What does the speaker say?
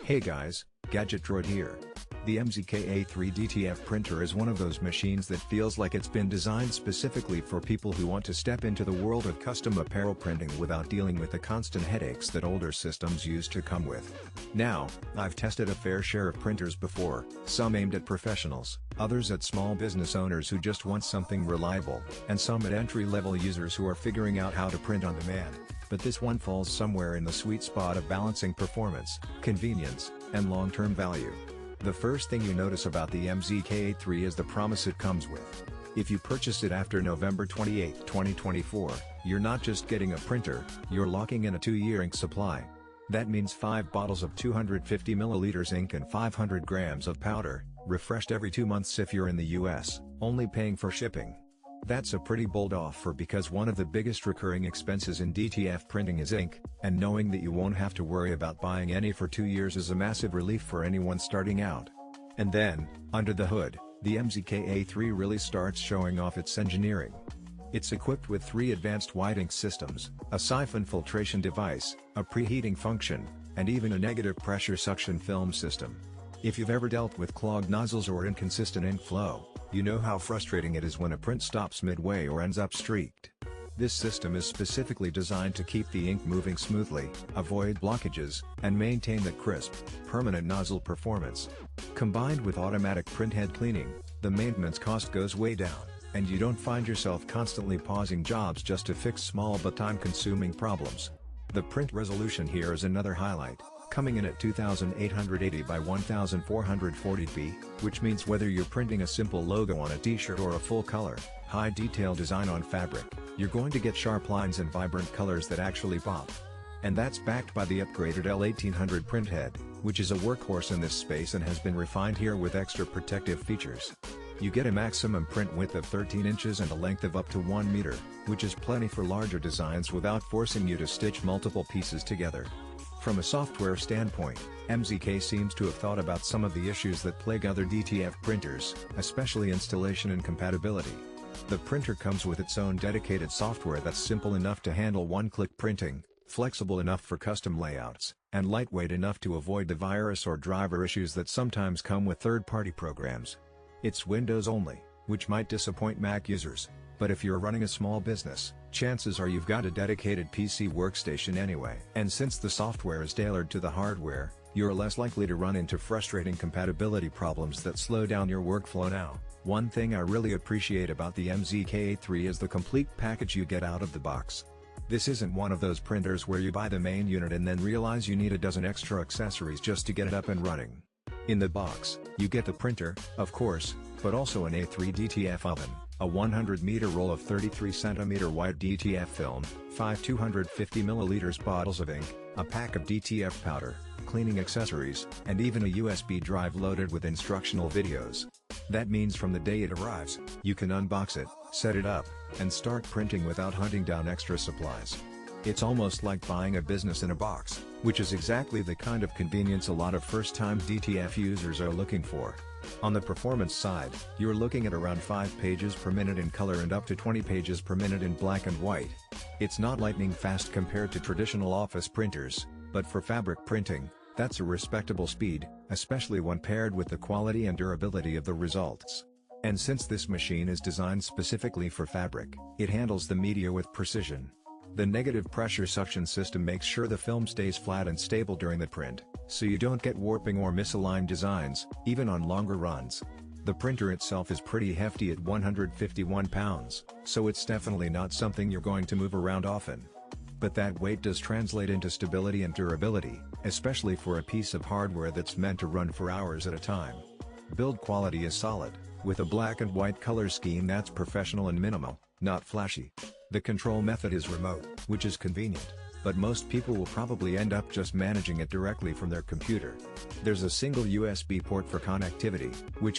Hey guys, Gadget Droid here. The MZK A3 DTF printer is one of those machines that feels like it's been designed specifically for people who want to step into the world of custom apparel printing without dealing with the constant headaches that older systems used to come with. Now, I've tested a fair share of printers before, some aimed at professionals, others at small business owners who just want something reliable, and some at entry-level users who are figuring out how to print on demand. But this one falls somewhere in the sweet spot of balancing performance, convenience, and long-term value. The first thing you notice about the MZK A3 is the promise it comes with. If you purchased it after November 28, 2024, you're not just getting a printer, you're locking in a 2-year ink supply. That means 5 bottles of 250 milliliters ink and 500 grams of powder, refreshed every 2 months if you're in the US, only paying for shipping. That's a pretty bold offer because one of the biggest recurring expenses in DTF printing is ink, and knowing that you won't have to worry about buying any for 2 years is a massive relief for anyone starting out. And then, under the hood, the MZK A3 really starts showing off its engineering. It's equipped with 3 advanced white ink systems, a siphon filtration device, a preheating function, and even a negative pressure suction film system. If you've ever dealt with clogged nozzles or inconsistent ink flow, you know how frustrating it is when a print stops midway or ends up streaked. This system is specifically designed to keep the ink moving smoothly, avoid blockages, and maintain that crisp, permanent nozzle performance. Combined with automatic printhead cleaning, the maintenance cost goes way down, and you don't find yourself constantly pausing jobs just to fix small but time-consuming problems. The print resolution here is another highlight, coming in at 2880 by 1440p, which means whether you're printing a simple logo on a t-shirt or a full-color, high-detail design on fabric, you're going to get sharp lines and vibrant colors that actually pop. And that's backed by the upgraded L1800 printhead, which is a workhorse in this space and has been refined here with extra protective features. You get a maximum print width of 13 inches and a length of up to 1 meter, which is plenty for larger designs without forcing you to stitch multiple pieces together. From a software standpoint, MZK seems to have thought about some of the issues that plague other DTF printers, especially installation and compatibility. The printer comes with its own dedicated software that's simple enough to handle one-click printing, flexible enough for custom layouts, and lightweight enough to avoid the virus or driver issues that sometimes come with third-party programs. It's Windows only, which might disappoint Mac users, but if you're running a small business, chances are you've got a dedicated PC workstation anyway. And since the software is tailored to the hardware, you're less likely to run into frustrating compatibility problems that slow down your workflow now. One thing I really appreciate about the MZK A3 is the complete package you get out of the box. This isn't one of those printers where you buy the main unit and then realize you need a dozen extra accessories just to get it up and running. In the box, you get the printer, of course, but also an A3 DTF oven, a 100-meter roll of 33cm white DTF film, 5 250 ml bottles of ink, a pack of DTF powder, cleaning accessories, and even a USB drive loaded with instructional videos. That means from the day it arrives, you can unbox it, set it up, and start printing without hunting down extra supplies. It's almost like buying a business in a box, which is exactly the kind of convenience a lot of first-time DTF users are looking for. On the performance side, you're looking at around 5 pages per minute in color and up to 20 pages per minute in black and white. It's not lightning fast compared to traditional office printers, but for fabric printing, that's a respectable speed, especially when paired with the quality and durability of the results. And since this machine is designed specifically for fabric, it handles the media with precision. The negative pressure suction system makes sure the film stays flat and stable during the print, so you don't get warping or misaligned designs, even on longer runs. The printer itself is pretty hefty at 151 pounds, so it's definitely not something you're going to move around often. But that weight does translate into stability and durability, especially for a piece of hardware that's meant to run for hours at a time. Build quality is solid, with a black and white color scheme that's professional and minimal, not flashy. The control method is remote, which is convenient, but most people will probably end up just managing it directly from their computer. There's a single USB port for connectivity, which